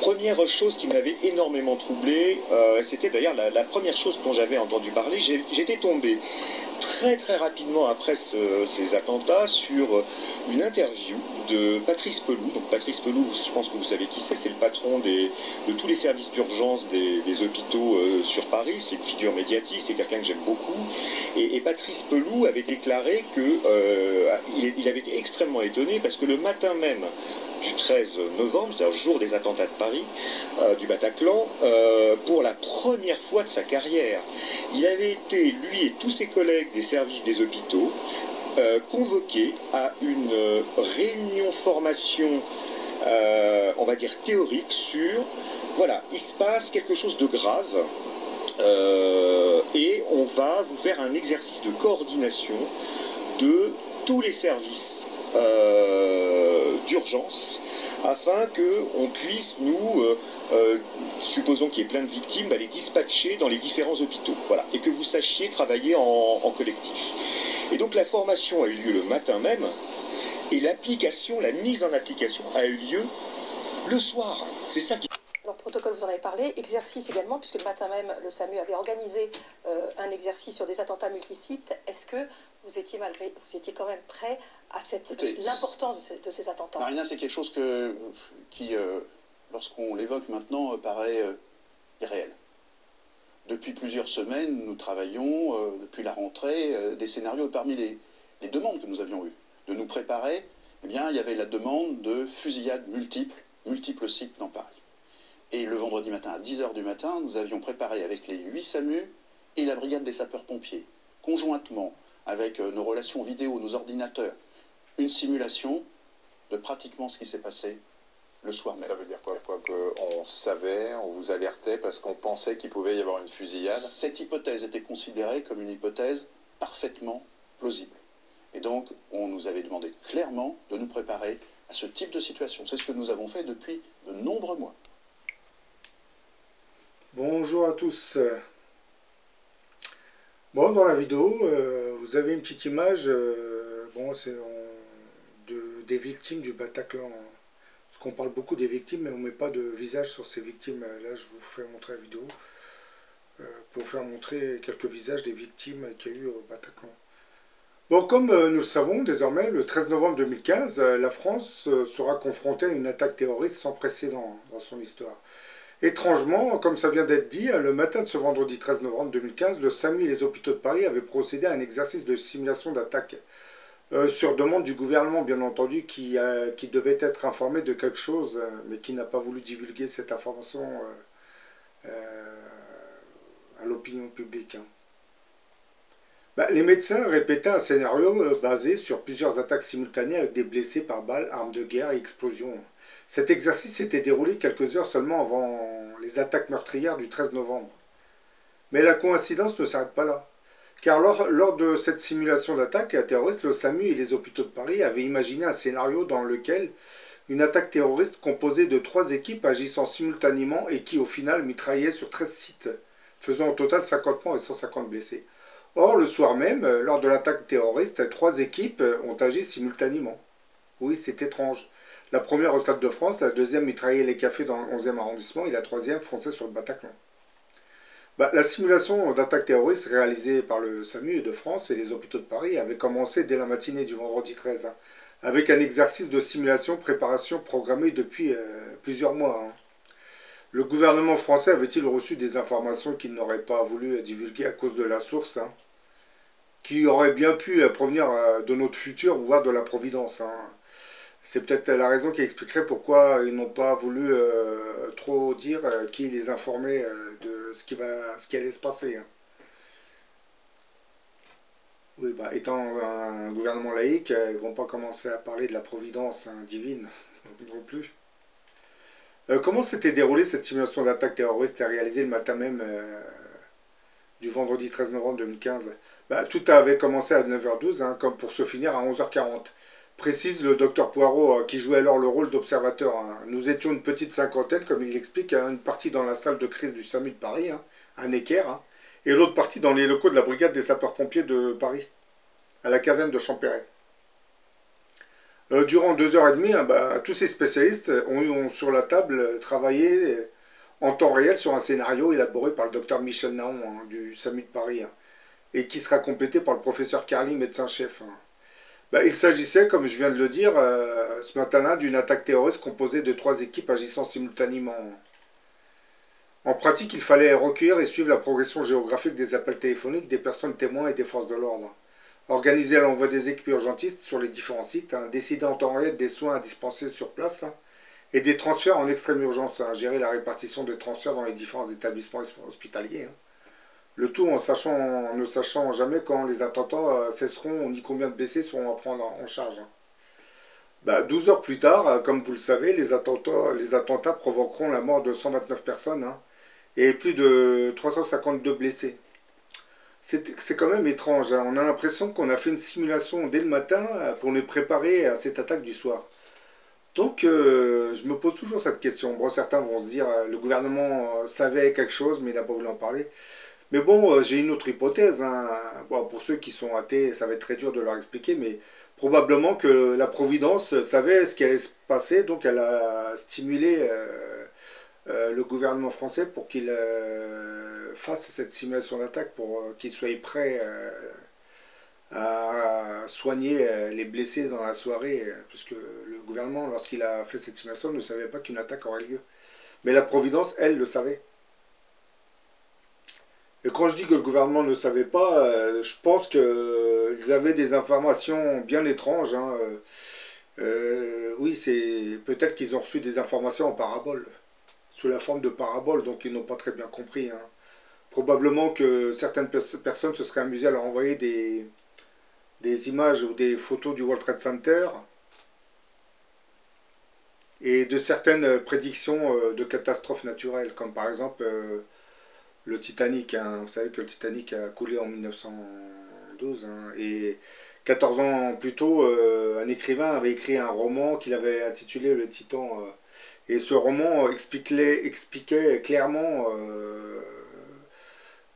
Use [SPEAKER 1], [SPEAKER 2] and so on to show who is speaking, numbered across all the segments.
[SPEAKER 1] Première chose qui m'avait énormément troublé, c'était d'ailleurs la première chose dont j'avais entendu parler. J'étais tombé très rapidement après ces attentats sur une interview de Patrice Pelloux. Donc Patrice Pelloux, je pense que vous savez qui c'est le patron de tous les services d'urgence des hôpitaux sur Paris. C'est une figure médiatique, c'est quelqu'un que j'aime beaucoup. Et Patrice Pelloux avait déclaré qu'il avait été extrêmement étonné parce que le matin même du 13 novembre, c'est-à-dire le jour des attentats de Paris, du Bataclan, pour la première fois de sa carrière, il avait été, lui et tous ses collègues des services des hôpitaux, convoqués à une réunion formation, on va dire théorique, sur, voilà, il se passe quelque chose de grave, et on va vous faire un exercice de coordination de tous les services d'urgence afin qu'on puisse supposons qu'il y ait plein de victimes, les dispatcher dans les différents hôpitaux. Voilà, et que vous sachiez travailler en collectif. Et donc la formation a eu lieu le matin même, et la mise en application a eu lieu le soir. C'est ça qui...
[SPEAKER 2] Alors, protocole, vous en avez parlé, exercice également, puisque le matin même, le SAMU avait organisé un exercice sur des attentats multisites. Est-ce que vous étiez quand même prêt à l'importance de ces attentats?
[SPEAKER 3] Marina, c'est quelque chose qui, lorsqu'on l'évoque maintenant, paraît irréel. Depuis plusieurs semaines, nous travaillons, depuis la rentrée, des scénarios. Parmi les demandes que nous avions eues, de nous préparer, eh bien, il y avait la demande de fusillades multiples sites dans Paris. Et le vendredi matin, à 10 h du matin, nous avions préparé avec les 8 SAMU et la brigade des sapeurs-pompiers, conjointement avec nos relations vidéo, nos ordinateurs, une simulation de pratiquement ce qui s'est passé le soir même.
[SPEAKER 4] Ça veut dire quoi qu'on savait, on vous alertait parce qu'on pensait qu'il pouvait y avoir une fusillade?
[SPEAKER 3] Cette hypothèse était considérée comme une hypothèse parfaitement plausible. Et donc, on nous avait demandé clairement de nous préparer à ce type de situation. C'est ce que nous avons fait depuis de nombreux mois.
[SPEAKER 5] Bonjour à tous. Bon, dans la vidéo, vous avez une petite image, c'est des victimes du Bataclan. Parce qu'on parle beaucoup des victimes, mais on ne met pas de visage sur ces victimes. Là, je vous fais montrer la vidéo pour vous faire montrer quelques visages des victimes qu'il y a eu au Bataclan. Bon, comme nous le savons désormais, le 13 novembre 2015, la France sera confrontée à une attaque terroriste sans précédent dans son histoire. Étrangement, comme ça vient d'être dit, le matin de ce vendredi 13 novembre 2015, le SAMU et les hôpitaux de Paris avaient procédé à un exercice de simulation d'attaque. Sur demande du gouvernement, bien entendu, qui devait être informé de quelque chose, mais qui n'a pas voulu divulguer cette information à l'opinion publique. Les médecins répétaient un scénario basé sur plusieurs attaques simultanées avec des blessés par balles, armes de guerre et explosions. Cet exercice s'était déroulé quelques heures seulement avant les attaques meurtrières du 13 novembre. Mais la coïncidence ne s'arrête pas là. Car lors de cette simulation d'attaque terroriste, le SAMU et les hôpitaux de Paris avaient imaginé un scénario dans lequel une attaque terroriste composée de 3 équipes agissant simultanément et qui au final mitraillait sur 13 sites, faisant au total 50 morts et 150 blessés. Or, le soir même, lors de l'attaque terroriste, 3 équipes ont agi simultanément. Oui, c'est étrange. La première au Stade de France, la deuxième mitraillait les cafés dans le 11e arrondissement et la troisième fonçait sur le Bataclan. La simulation d'attaque terroriste réalisée par le SAMU de France et les hôpitaux de Paris avait commencé dès la matinée du vendredi 13, avec un exercice de simulation préparation programmé depuis plusieurs mois. Le gouvernement français avait-il reçu des informations qu'il n'aurait pas voulu divulguer à cause de la source, qui aurait bien pu provenir de notre futur, voire de la Providence. C'est peut-être la raison qui expliquerait pourquoi ils n'ont pas voulu trop dire qui les informait de ce qui allait se passer. Oui, étant un gouvernement laïque, ils ne vont pas commencer à parler de la providence divine non plus. Comment s'était déroulée cette simulation d'attaque terroriste réalisée le matin même du vendredi 13 novembre 2015? Tout avait commencé à 9h12, comme pour se finir à 11h40. Précise le docteur Poirot, qui jouait alors le rôle d'observateur. Nous étions une petite cinquantaine, comme il l'explique, une partie dans la salle de crise du SAMU de Paris, à Necker, et l'autre partie dans les locaux de la brigade des sapeurs-pompiers de Paris, à la caserne de Champéret. Durant 2 h 30, tous ces spécialistes ont sur la table travaillé en temps réel sur un scénario élaboré par le docteur Michel Naon du SAMU de Paris et qui sera complété par le professeur Carly, médecin-chef. Il s'agissait, comme je viens de le dire ce matin-là, d'une attaque terroriste composée de 3 équipes agissant simultanément. En pratique, il fallait recueillir et suivre la progression géographique des appels téléphoniques des personnes témoins et des forces de l'ordre. Organiser l'envoi des équipes urgentistes sur les différents sites, décider en temps réel des soins à dispenser sur place et des transferts en extrême urgence, gérer la répartition des transferts dans les différents établissements hospitaliers. Le tout en ne sachant jamais quand les attentats cesseront ni combien de blessés seront à prendre en charge. 12 heures plus tard, comme vous le savez, les attentats provoqueront la mort de 129 personnes et plus de 352 blessés. C'est quand même étrange, on a l'impression qu'on a fait une simulation dès le matin pour nous préparer à cette attaque du soir. Donc je me pose toujours cette question. Bon, certains vont se dire le gouvernement savait quelque chose mais il n'a pas voulu en parler. Mais bon, j'ai une autre hypothèse. Bon, pour ceux qui sont athées, ça va être très dur de leur expliquer, mais probablement que la Providence savait ce qui allait se passer, donc elle a stimulé le gouvernement français pour qu'il fasse cette simulation d'attaque, pour qu'il soit prêt à soigner les blessés dans la soirée, puisque le gouvernement, lorsqu'il a fait cette simulation, ne savait pas qu'une attaque aurait lieu. Mais la Providence, elle, le savait. Et quand je dis que le gouvernement ne savait pas, je pense qu'ils avaient des informations bien étranges. Oui, c'est peut-être qu'ils ont reçu des informations en parabole, sous la forme de parabole, donc ils n'ont pas très bien compris. Probablement que certaines personnes se seraient amusées à leur envoyer des images ou des photos du World Trade Center et de certaines prédictions de catastrophes naturelles, comme par exemple le Titanic. Vous savez que le Titanic a coulé en 1912 et 14 ans plus tôt, un écrivain avait écrit un roman qu'il avait intitulé Le Titan. Et ce roman expliquait clairement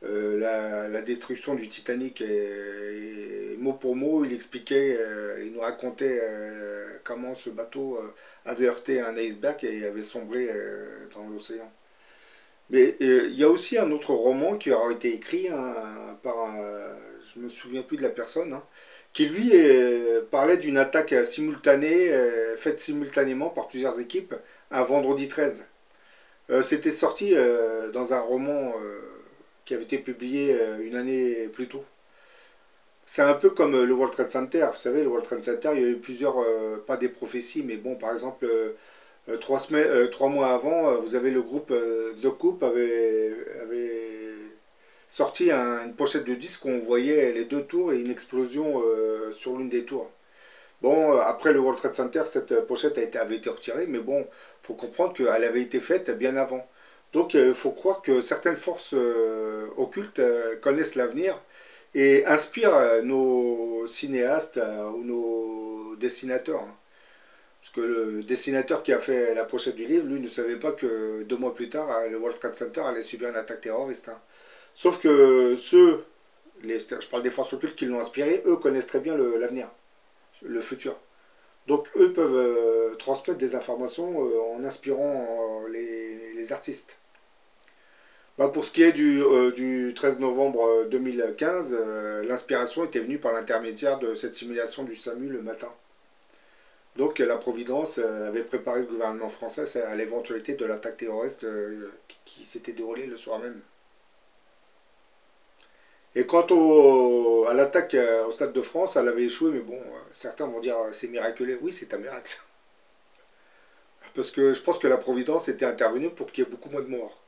[SPEAKER 5] la destruction du Titanic. Et mot pour mot, il expliquait, il nous racontait comment ce bateau avait heurté un iceberg et avait sombré dans l'océan. Mais il y a aussi un autre roman qui a été écrit par, je ne me souviens plus de la personne, qui lui parlait d'une attaque simultanée, faite simultanément par plusieurs équipes, un vendredi 13. C'était sorti dans un roman qui avait été publié une année plus tôt. C'est un peu comme le World Trade Center. Vous savez, le World Trade Center, il y a eu plusieurs, pas des prophéties, mais bon, par exemple, 3 mois avant, vous avez le groupe The Coup avait sorti une pochette de disque où on voyait les 2 tours et une explosion sur l'une des tours. Bon, après le World Trade Center, cette pochette avait été retirée, mais bon, il faut comprendre qu'elle avait été faite bien avant. Donc il faut croire que certaines forces occultes connaissent l'avenir et inspirent nos cinéastes ou nos dessinateurs. Parce que le dessinateur qui a fait la pochette du livre, lui, ne savait pas que 2 mois plus tard, le World Trade Center allait subir une attaque terroriste. Sauf que je parle des forces occultes qui l'ont inspiré, eux connaissent très bien l'avenir, le futur. Donc eux peuvent transmettre des informations en inspirant les artistes. Pour ce qui est du 13 novembre 2015, l'inspiration était venue par l'intermédiaire de cette simulation du SAMU le matin. Donc la Providence avait préparé le gouvernement français à l'éventualité de l'attaque terroriste qui s'était déroulée le soir même. Et quant à l'attaque au Stade de France, elle avait échoué, mais bon, certains vont dire c'est miraculeux. Oui, c'est un miracle. Parce que je pense que la Providence était intervenue pour qu'il y ait beaucoup moins de morts.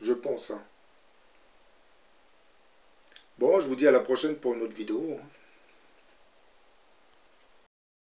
[SPEAKER 5] Je pense. Bon, je vous dis à la prochaine pour une autre vidéo.